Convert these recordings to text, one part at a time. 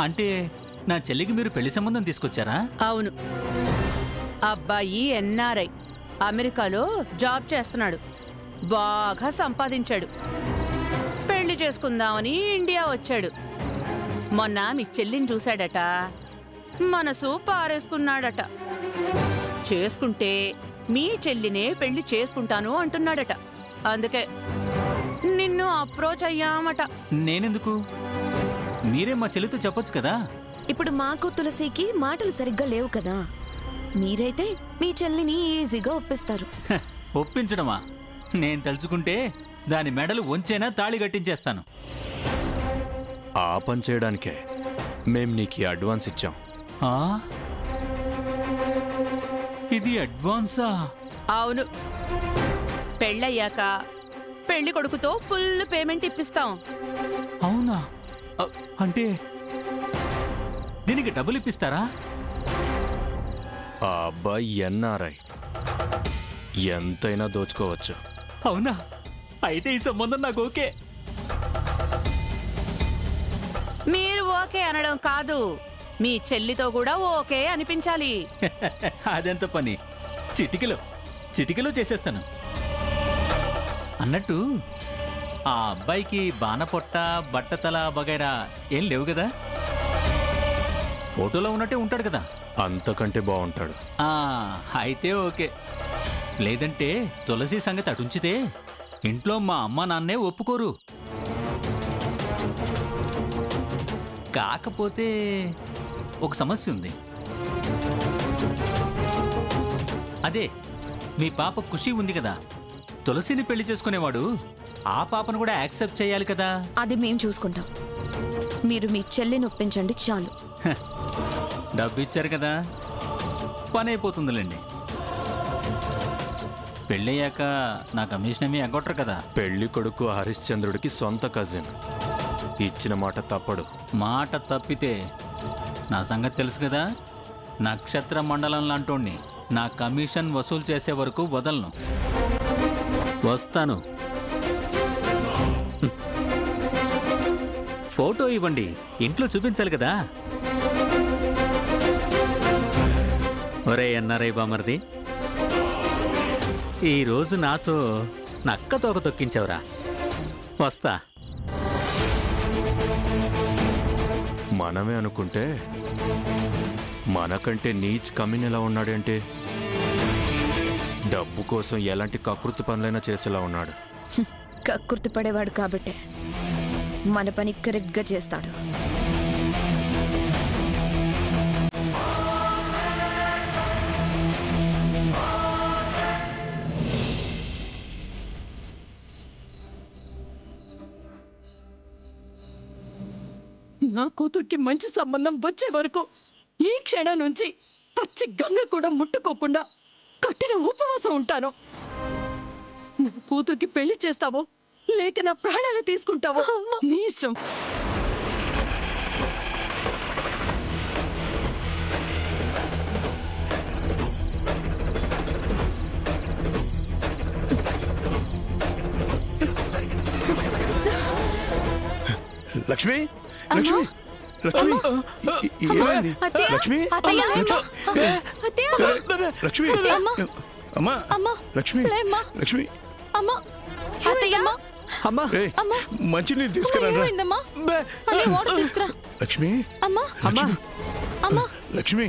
అంటే నా చెల్లికి మీరు పెళ్లి సంబంధం తీసుకొచ్చారా? అవును, అబ్బాయి ఎన్ఆర్ఐ, అమెరికాలో జాబ్ చేస్తున్నాడు, బాగా సంపాదించాడు. పెళ్లి చేసుకుందామని ఇండియా వచ్చాడు. మొన్న మీ చెల్లిని చూశాడట, మనసు పారేసుకున్నాడట. చేసుకుంటే మీ చెల్లినే పెళ్లి చేసుకుంటాను అంటున్నాడట. అందుకే నిన్ను అప్రోచ్ అయ్యామట. నేనెందుకు? మీరే మా చెల్లితో చెప్పొచ్చు కదా. ఇప్పుడు మాకు తులసికి మాటలు సరిగ్గా లేవు కదా. మీరైతే మీ చెల్లిని ఈజీగా ఒప్పిస్తారు. ఒప్పించడమా? నేను తలుచుకుంటే దాని మెడలు వంచైనా తాళి కట్టించేస్తాను. ఆ పని చేయడానికే మేం నీకు అడ్వాన్స్ ఇచ్చాం. ఆ? ఇది అడ్వాన్సా? అవును, పెళ్ళయ్యాక పెళ్లి కొడుకుతో ఫుల్ పేమెంట్ ఇప్పిస్తాం. అవునా? అంటే దీనికి డబ్బులు ఇప్పిస్తారా? ఆ అబ్బాయి ఎన్ఆర్ఐ, ఎంతైనా దోచుకోవచ్చు. అవునా? అయితే ఈ సంబంధం నాకు ఓకే. మీరు ఓకే అనడం కాదు, మీ చెల్లితో కూడా ఓకే అనిపించాలి. అదెంత పని? చిటికెలో చేసేస్తాను. అన్నట్టు ఆ అబ్బాయికి బాణపొట్ట, బట్టతల వగైరా ఏం లేవు కదా? ఫోటోలో ఉన్నట్టే ఉంటాడు కదా? అంతకంటే బాగుంటాడు. అయితే ఓకే. లేదంటే తులసి సంగతి అటుంచితే ఇంట్లో మా అమ్మ నాన్నే ఒప్పుకోరు. కాకపోతే ఒక సమస్య ఉంది. అదే, మీ పాప ఖుషి ఉంది కదా, తులసిని పెళ్లి చేసుకునేవాడు ఆ పాపను కూడా యాక్సెప్ట్ చేయాలి కదా. అది మేం చూసుకుంటాం. మీరు మీ చెల్లిని ఒప్పించండి చాలు. డబ్బు ఇచ్చారు కదా, పని అయిపోతుందిలేండి. పెళ్ళయ్యాక నా కమిషన్ ఏమీ ఎగ్గొట్టరు కదా. పెళ్లి కొడుకు హరిశ్చంద్రుడికి సొంత కజిన్. ఇచ్చిన మాట తప్పడు. మాట తప్పితే నా సంగతి తెలుసు కదా. నక్షత్ర మండలం లాంటోణ్ణి. నా కమిషన్ వసూలు చేసే వరకు వదలను. వస్తాను. ఫోటో ఇవ్వండి, ఇంట్లో చూపించాలి కదా. ఒరే ఎన్ఆర్ఐ బామర్ది, ఈరోజు నాతో నక్క తోక తొక్కించావురా. వస్తా. మనమే అనుకుంటే మనకంటే నీచ్ కమిన్ ఎలా ఉన్నాడంటే డబ్బు కోసం ఎలాంటి కకృతి పనులైనా చేసేలా ఉన్నాడు. కక్కుర్తి పడేవాడు కాబట్టే మన పని కరెక్ట్గా చేస్తాడు. నా కూతురికి మంచి సంబంధం వచ్చే వరకు ఈ క్షణం నుంచి పచ్చి గంగ కూడా ముట్టుకోకుండా కట్టిన ఉపవాసం ఉంటాను. నా కూతురికి పెళ్లి చేస్తావో లేక నా ప్రాణాలు తీసుకుంటావో నీ ఇష్టం. లక్ష్మి, లక్ష్మి, లక్ష్మి, ఏమైంది? లక్ష్మి, లక్ష్మి, అమ్మా, లక్ష్మి, లక్ష్మి, మంచినీళ్ళు తీసుకురా. లక్ష్మి, లక్ష్మి,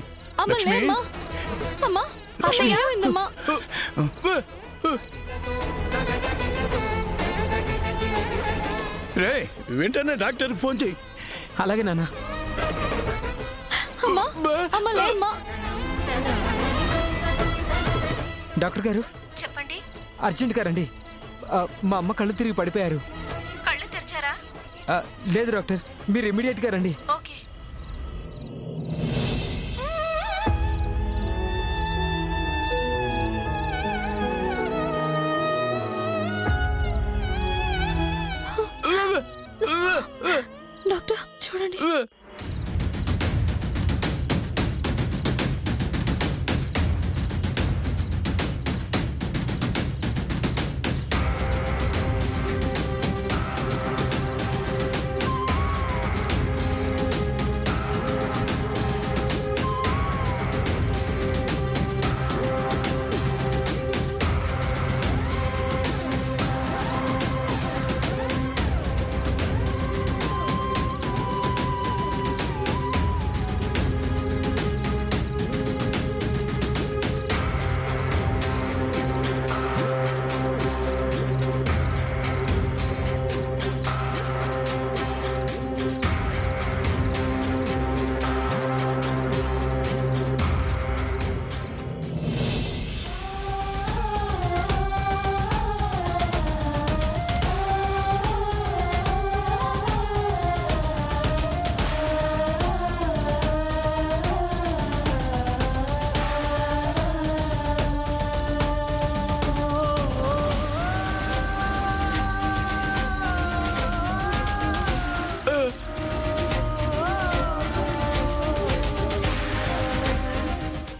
రే వెంటనే డాక్టర్ ఫోన్ చెయ్యి. అలాగే నాన్న. డాక్టర్ గారు చెప్పండి. అర్జెంట్గా రండి. మా అమ్మ కళ్ళు తిరిగి పడిపోయారు. కళ్ళు తెరిచారా? లేదు డాక్టర్, మీరు ఇమీడియట్గా రండి. ఓకే. డాక్టర్ చూడండి.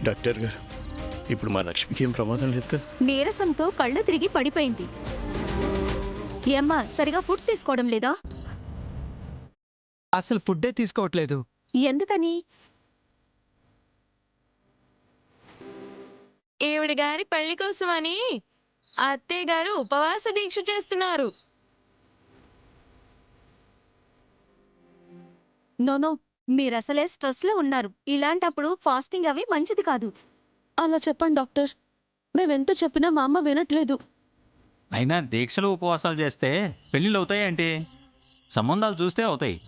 డాక్టర్ గారు ఇప్పుడు మా లక్ష్మికి ఏం ప్రమాదం లేదు కదా? నీరసంతో కళ్ళు తిరిగి పడిపోయింది. ఏమ్మా సరిగా ఫుడ్ తీసుకోవడం లేదా? అసలు ఫుడ్డే తీసుకోవట్లేదు. ఎందుకని? ఈవిడ గారి పెళ్లి కోసమని అత్తయ్య గారు ఉపవాస దీక్ష చేస్తున్నారు. నోనో, మీరసలే స్ట్రెస్ లో ఉన్నారు. ఇలాంటప్పుడు ఫాస్టింగ్ అవి మంచిది కాదు. అలా చెప్పండి డాక్టర్. మేమెంత చెప్పినా మా అమ్మ వినట్లేదు. అయినా దీక్షలు ఉపవాసాలు చేస్తే పెళ్ళిళ్ళు అవుతాయేంటి? సంబంధాలు చూస్తే అవుతాయి.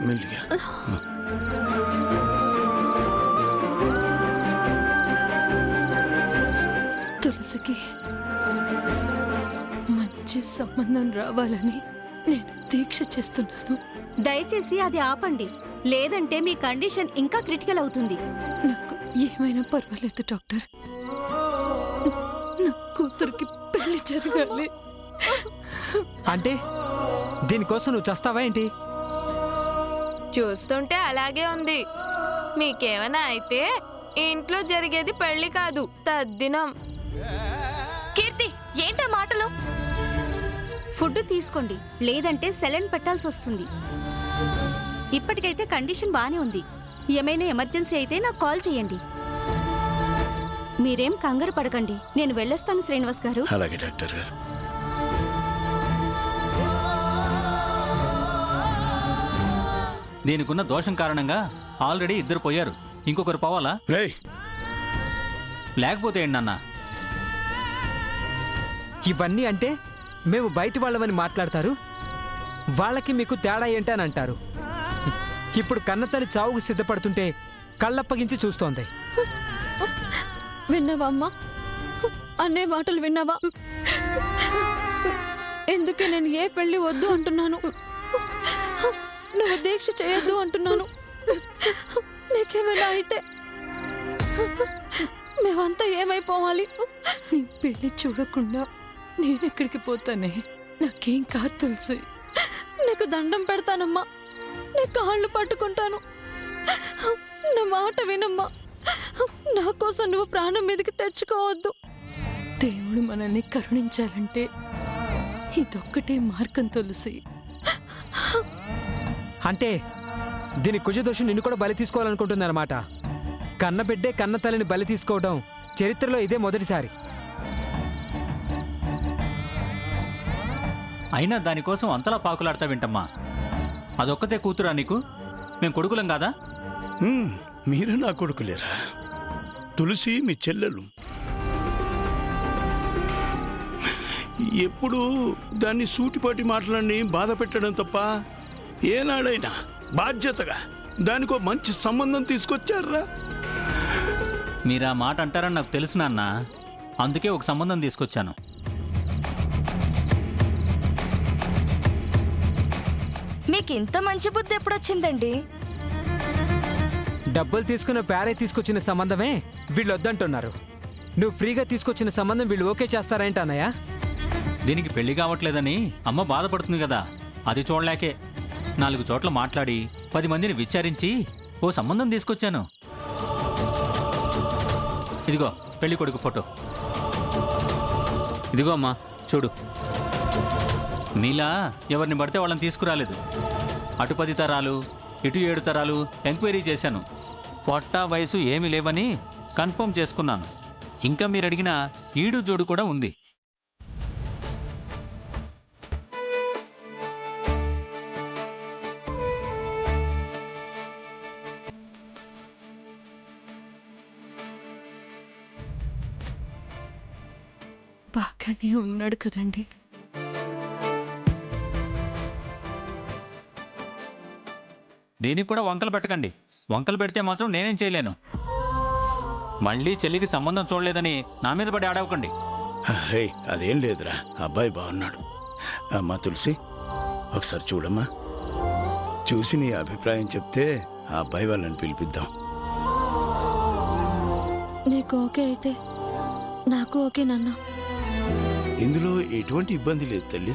మెల్లిగా తులసికి మంచి సంబంధం రావాలని నేను దీక్ష చేస్తున్నాను. దయచేసి అది ఆపండి, లేదంటే మీ కండిషన్ ఇంకా క్రిటికల్ అవుతుంది. నాకు ఏమైనా పర్వాలేదు డాక్టర్. నా కూతురికి పెళ్లి జరగాలి. అంటే దీనికోసం నువ్వు చస్తావా ఏంటి? చూస్తుంటే అలాగే ఉంది. మీకేమైనా అయితే ఇంట్లో జరిగేది పెళ్లి కాదు, తద్దినం. కీర్తి, ఏంటా మాటలు? ఫుడ్ తీసుకోండి, లేదంటే సెలైన్ పెట్టాల్సి వస్తుంది. ఇప్పటికైతే కండిషన్ బానే ఉంది. ఏమైనా ఎమర్జెన్సీ అయితే నాకు కాల్ చేయండి. మీరేం కంగారు పడకండి, నేను వెళ్ళొస్తాను శ్రీనివాస్ గారు. అలాగే డాక్టర్ గారు. దీనికున్న దోషం కారణంగా ఆల్రెడీ ఇద్దరు పోయారు, ఇంకొకరు పోవాలా? రేయ్ లేకపోతే ఏంటన్నా? ఇవన్నీ అంటే మేము బయట వాళ్ళమని మాట్లాడతారు, వాళ్ళకి మీకు తేడా ఏంటని అంటారు. ఇప్పుడు కన్నతల్లి చావుకు సిద్ధపడుతుంటే కళ్ళప్పగించి చూస్తోంది. విన్నావా అమ్మా? అనే మాటలు విన్నావా? ఎందుకే నేను ఏ పెళ్లి వద్దు అంటున్నాను, నువ్వు దీక్ష చేయొద్దు అంటున్నాను. నీకేమైనా అయితే మేమంతా ఏమైపోవాలి? నీ పెళ్లి చూడకుండా నేనెక్కడికి పోతానే? నాకేం కాదు తులసి. నీకు దండం పెడతానమ్మా, నీ కాళ్ళు పట్టుకుంటాను. నా మాట వినమ్మా. నా కోసం నువ్వు ప్రాణం మీదకి తెచ్చుకోవద్దు. దేవుడు మనల్ని కరుణించాలంటే ఇదొక్కటే మార్గం తులసి. అంటే దీని కుజదోషం నిన్ను కూడా బలి తీసుకోవాలనుకుంటుందన్నమాట. కన్నబిడ్డే కన్న తల్లిని బలి తీసుకోవడం చరిత్రలో ఇదే మొదటిసారి. అయినా దానికోసం అంతలా పాకులాడతా వింటమ్మా. అదొక్కతే కూతురా నీకు? మేము కొడుకులం కాదా? మీరు నా కొడుకులేరా? తులసి మీ చెల్లెలు. ఎప్పుడు దాన్ని సూటిపాటి మాటలన్నీ బాధ పెట్టడం తప్ప ఏనాడైనా బాధ్యతగా దానికో మంచి సంబంధం తీసుకొచ్చారా? మీరు ఆ మాట అంటారని నాకు తెలుసు నాన్న, అందుకే ఒక సంబంధం తీసుకొచ్చాను. మీకు ఇంత మంచి బుద్ధి ఎప్పుడొచ్చిందండి? డబ్బులు తీసుకున్న పేరే తీసుకొచ్చిన సంబంధమే వీళ్ళు వద్దంటున్నారు. నువ్వు ఫ్రీగా తీసుకొచ్చిన సంబంధం వీళ్ళు ఓకే చేస్తారేంటి అన్నయ్య? దీనికి పెళ్లి కావట్లేదని అమ్మ బాధపడుతుంది కదా, అది చూడలేకే 4 చోట్ల మాట్లాడి 10 మందిని విచారించి ఓ సంబంధం తీసుకొచ్చాను. ఇదిగో పెళ్లి కొడుకు ఫోటో. ఇదిగో అమ్మా చూడు. మీలా ఎవరిని పడితే వాళ్ళని తీసుకురాలేదు. అటు 10 తరాలు ఇటు 7 తరాలు ఎంక్వైరీ చేశాను. పొట్ట వయసు ఏమీ లేవని కన్ఫర్మ్ చేసుకున్నాను. ఇంకా మీరు అడిగిన ఈడు జోడు కూడా ఉంది. బాగానే ఉన్నాడు కదండి. దీనికి కూడా వంకలు పెట్టకండి. వంకలు పెడితే మాత్రం నేనేం చేయలేను. మళ్ళీ చెల్లికి సంబంధం చూడలేదని నా మీద పడి ఆడవకండి. రే అదేం లేదురా, అబ్బాయి బాగున్నాడు. అమ్మా తులసి ఒకసారి చూడమ్మా. చూసి నీ అభిప్రాయం చెప్తే ఆ అబ్బాయి వాళ్ళని పిలిపిద్దాం. నీకు ఓకే అయితే నాకు ఓకే నాన్న. ఇందులో ఎటువంటి ఇబ్బంది లేదు తల్లి.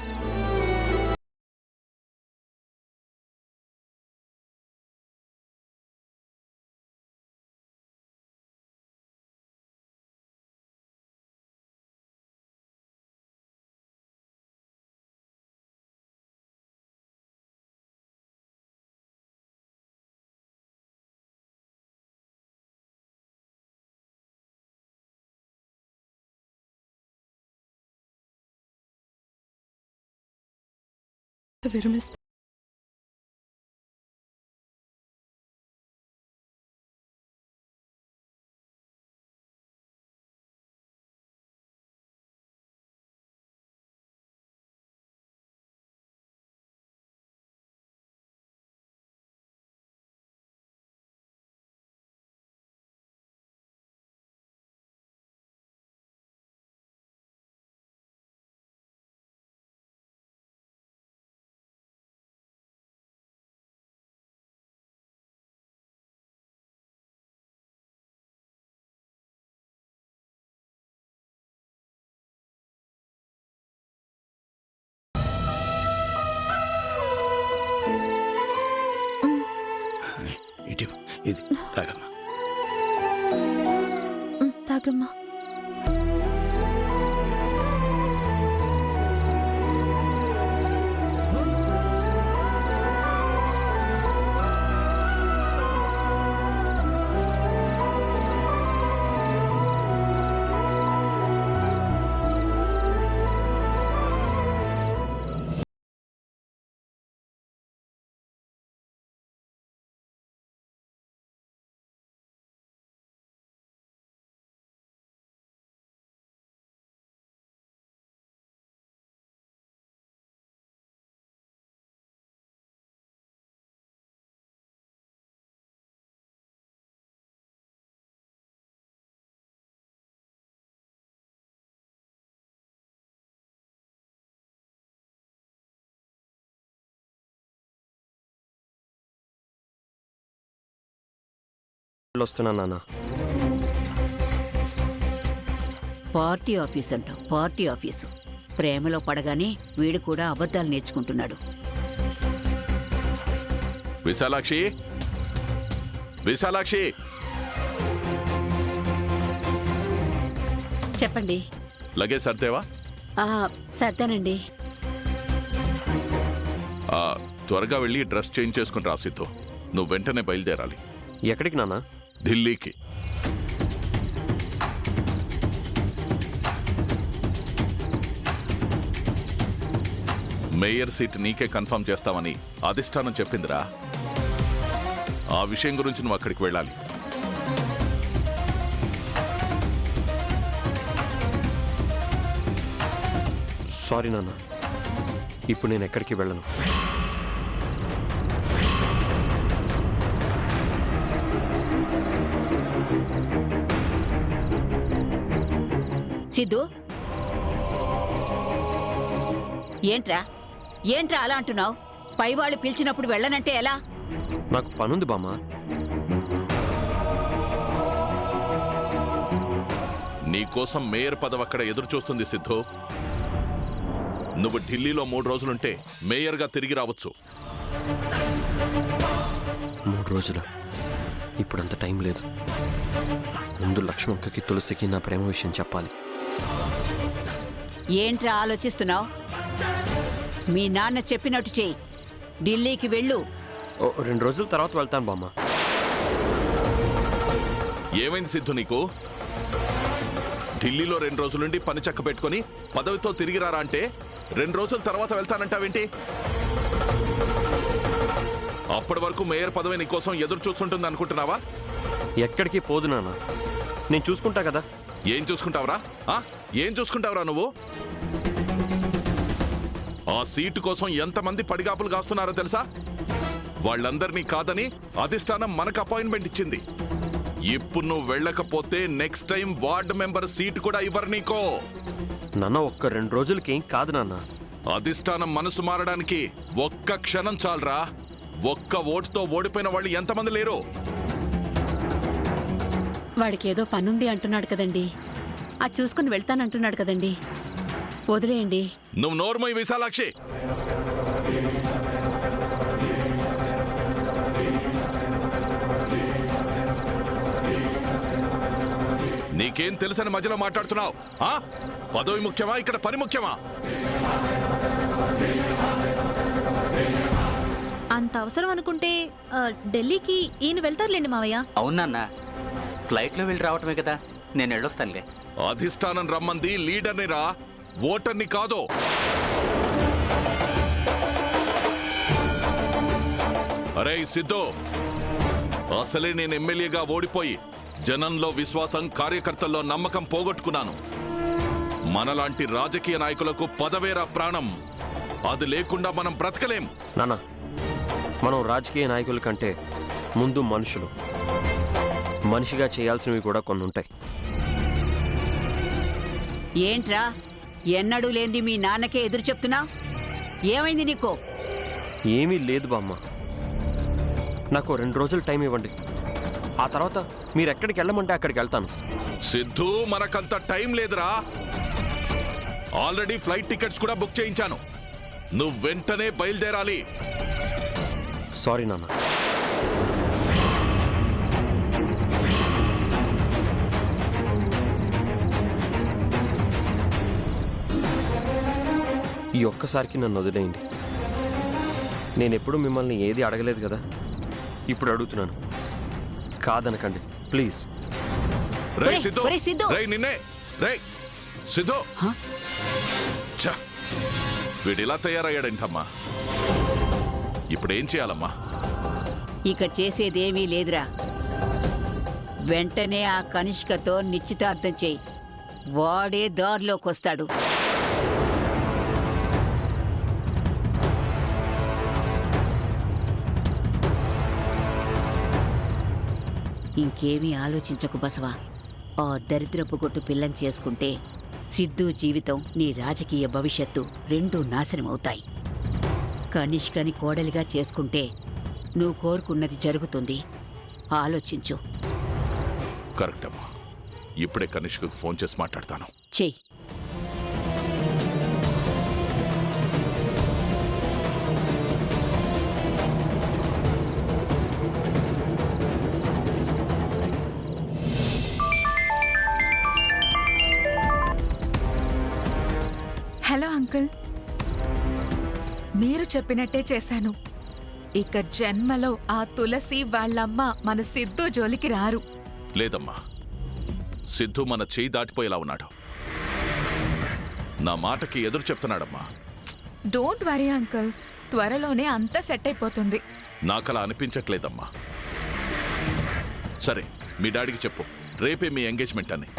విరమిస్తా. ఇటు ఇది తాగమ్మా. తాగమ్మా. వస్తున్నా నాన్న. పార్టీ ఆఫీస్ అంట, పార్టీ ఆఫీసు. ప్రేమలో పడగానే వీడు కూడా అబద్ధాలు నేర్చుకుంటున్నాడు. విశాలాక్షి, విశాలాక్షి, చెప్పండి. లగేజ్ సర్దేవా? సర్దానండి. త్వరగా వెళ్ళి డ్రెస్ చేంజ్ చేసుకుని రా సిద్ధు. నువ్వు వెంటనే బయలుదేరాలి. ఎక్కడికి నాన్న? ఢిల్లీకి. మేయర్ సీట్ నీకే కన్ఫర్మ్ చేస్తామని అధిష్టానం చెప్పిందిరా. ఆ విషయం గురించి నువ్వు అక్కడికి వెళ్ళాలి. సారీ నాన్న, ఇప్పుడు నేను ఎక్కడికి వెళ్ళను. సిద్ధు, ఏంట్రా ఏంట్రా అలా అంటున్నావు? పైవాళ్ళు పిలిచినప్పుడు వెళ్ళనంటే ఎలా? నాకు పనుంది బామ్మ. నీకోసం మేయర్ పదవి అక్కడ ఎదురు చూస్తుంది సిద్ధు. నువ్వు ఢిల్లీలో 3 రోజులుంటే మేయర్గా తిరిగి రావచ్చు. 3 రోజుల? ఇప్పుడంత టైం లేదు. ముందు లక్ష్మక్కకి, తులసికి నా ప్రేమ విషయం చెప్పాలి. ఏంట్రా ఆలోచిస్తున్నావు? మీ నాన్న చెప్పినట్టు చెయ్యి. ఢిల్లీకి వెళ్ళు. 2 రోజుల తర్వాత వెళ్తాను బామ్మ. ఏమైంది సిద్ధు నీకు? ఢిల్లీలో 2 రోజులుండి పని చక్క పెట్టుకుని పదవితో తిరిగి రారా అంటే 2 రోజుల తర్వాత వెళ్తానంటావేంటి? అప్పటి వరకు మేయర్ పదవి నీకోసం ఎదురు చూస్తుంటుంది అనుకుంటున్నావా? ఎక్కడికి పోదు నాన్న, నేను చూసుకుంటా కదా. ఏం చూసుకుంటావురా? ఏం చూసుకుంటావురా నువ్వు? ఆ సీటు కోసం ఎంతమంది పడిగాపులు కాస్తున్నారో తెలుసా? వాళ్ళందరినీ కాదని అధిష్టానం మనకు అపాయింట్మెంట్ ఇచ్చింది. ఇప్పుడు నువ్వు వెళ్ళకపోతే next time ward member seat కూడా ఇవ్వరు నీకో. నాన్న, ఒక్క 2 రోజులకి ఏం కాదు నాన్న. అధిష్టానం మనసు మారడానికి ఒక్క క్షణం చాలరా. ఒక్క ఓటుతో ఓడిపోయిన వాళ్ళు ఎంతమంది లేరు? వాడికి ఏదో పనుంది అంటున్నాడు కదండి. అది చూసుకుని వెళ్తానంటున్నాడు కదండి. వదిలేయండి. నువ్వు నోర్మోయ్ విశాలాక్షి. నీకేం తెలుసని మధ్యలో మాట్లాడుతున్నావు? పదవి ముఖ్యమా, ఇక్కడ పని ముఖ్యమా? అంత అవసరం అనుకుంటే ఢిల్లీకి ఈయన వెళ్తారులేండి మావయ్య. అవునన్న, ఫ్లైట్లో వెళ్ళి రావటమే కదా. నేను వెళ్ళొస్తానులే. అధిష్టానం రమ్మంది లీడర్ని రా, ఓటర్ని కాదు. అరే సిద్ధు, అసలే నేను ఎమ్మెల్యేగా ఓడిపోయి జనంలో విశ్వాసం, కార్యకర్తల్లో నమ్మకం పోగొట్టుకున్నాను. మనలాంటి రాజకీయ నాయకులకు పదవేరా ప్రాణం. అది లేకుండా మనం బ్రతకలేం. నాన్న, మనం రాజకీయ నాయకుల కంటే ముందు మనుషులు. మనిషిగా చేయాల్సినవి కూడా కొన్ని ఉంటాయి. ఏంట్రా ఎన్నడూ లేంది మీ నాన్నకే ఎదురు చెప్తున్నా? ఏమైంది నీకో? ఏమీ లేదు బామ్మ. నాకు 2 రోజులు టైం ఇవ్వండి. ఆ తర్వాత మీరు ఎక్కడికి వెళ్ళమంటే అక్కడికి వెళ్తాను. సిద్ధు, మనకంత టైం లేదురా. ఆల్రెడీ ఫ్లైట్ టికెట్స్ కూడా బుక్ చేయించాను. నువ్వు వెంటనే బయలుదేరాలి. సారీ నాన్న. ఈ ఒక్కసారికి నన్ను వదిలేయండి. నేనెప్పుడు మిమ్మల్ని ఏది అడగలేదు కదా, ఇప్పుడు అడుగుతున్నాను. కాదనకండి ప్లీజ్. రేయ్ సిద్ధు, ఒరేయ్ సిద్ధు. రేయ్ నిన్నే, రేయ్ సిద్ధు. ఛ, వీడిలా తయారయ్యాడంటమ్మా. ఇప్పుడు ఏం చేయాలమ్మా? ఇక చేసేదేమీ లేదురా. వెంటనే ఆ కనిష్కతో నిశ్చితార్థం చేయి. వాడే దారిలోకొస్తాడు. ఇంకేమీ ఆలోచించకు బసవా. ఆ దరిద్రపు కొట్టు పిల్లని చేసుకుంటే సిద్ధు జీవితం, నీ రాజకీయ భవిష్యత్తు రెండూ నాశనమవుతాయి. కనిష్కని కోడలిగా చేసుకుంటే నువ్వు కోరుకున్నది జరుగుతుంది. ఆలోచించు. కరెక్ట్ అమ్మా. ఇప్పుడే కనిష్కకు ఫోన్ చేసి మాట్లాడతాను. చెయ్యి. హలో అంకుల్, మీరు చెప్పినట్టే చేశాను. ఇక జన్మలో ఆ తులసి వాళ్ళమ్మ మన సిద్ధు జోలికి రారు. లేదమ్మా, సిద్ధు మన చేయి దాటిపోయేలా ఉన్నాడు. నా మాటకి ఎదురు చెప్తున్నాడమ్మా. డోంట్ వరీ అంకుల్, త్వరలోనే అంతా సెట్ అయిపోతుంది. నాకలా అనిపించట్లేదమ్మా. సరే, మీ డాడీకి చెప్పు, రేపే మీ ఎంగేజ్మెంట్ అని.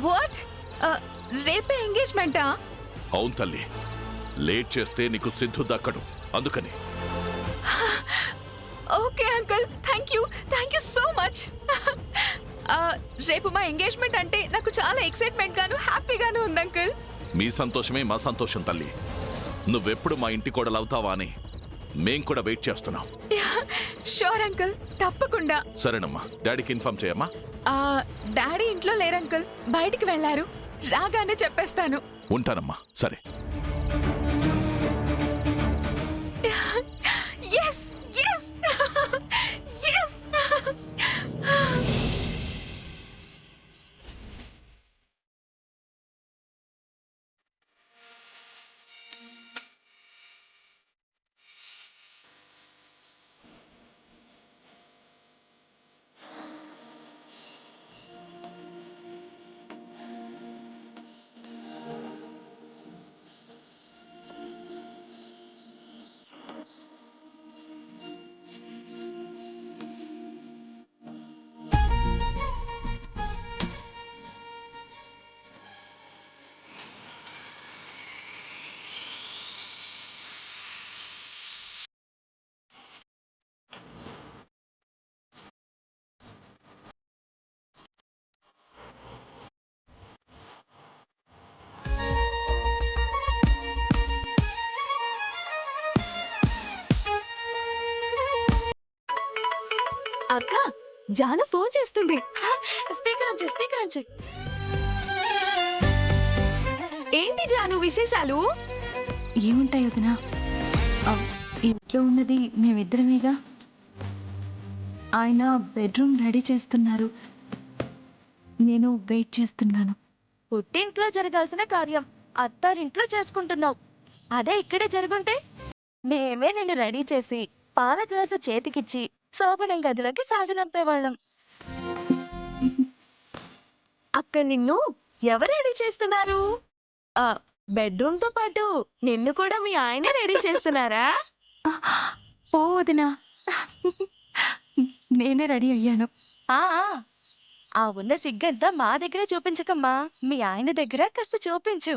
వాట్? రేపే ఎంగేజ్మెంటా? అవును తల్లి. లేట్ చేస్తే నీకు సిద్ధు దక్కడు, అందుకని. Okay uncle, thank you so much. రేపు మా ఎంగేజ్మెంట్ అంటే నాకు చాలా ఎక్సైట్మెంట్ గాను హ్యాపీగాను ఉంది అంకుల్. మీ సంతోషమే మా సంతోషం తల్లి. నువ్వెప్పుడు మా ఇంటి కోడలవుతావా అని మేం కూడా వెయిట్ చేస్తున్నాం. షూర్ అంకుల్, తప్పకుండా. సరేనమ్మా, డాడీకి ఇన్ఫార్మ్ చేయమ్మా. డాడీ ఇంట్లో లేరు అంకుల్, బయటికి వెళ్ళారు. రాగానే చెప్పేస్తాను. ఉంటానమ్మా. సరే. yes yes yes. అక్క, జాను ఫోన్ చేస్తుంది. స్పీకర్ ఆన్ చెయ్. ఏంటి జాను విశేషాలు? ఏముంటాయి వదినా, ఇంట్లో ఉన్నది మేమిద్దరమేగా. ఆయన బెడ్రూమ్ రెడీ చేస్తున్నారు, నేను వెయిట్ చేస్తున్నాను. పుట్టింట్లో జరగాల్సిన కార్యం అత్తారింట్లో చేసుకుంటున్నావు. అదే ఇక్కడే జరుగుంటే మేమే నిన్ను రెడీ చేసి పాల గ్లాసు చేతికిచ్చి శోభనం గదిలోకి సాగనంపేవాళ్ళం. అక్క, నిన్ను ఎవరు రెడీ చేస్తున్నారు? బెడ్రూమ్ తో పాటు నిన్ను కూడా మీ ఆయన రెడీ చేస్తున్నారా? పో వదినా, నేనే రెడీ అయ్యాను. ఆ ఆ, ఆ ఉన్న సిగ్గంతా మా దగ్గర చూపించకమ్మా, మీ ఆయన దగ్గర కాస్త చూపించు.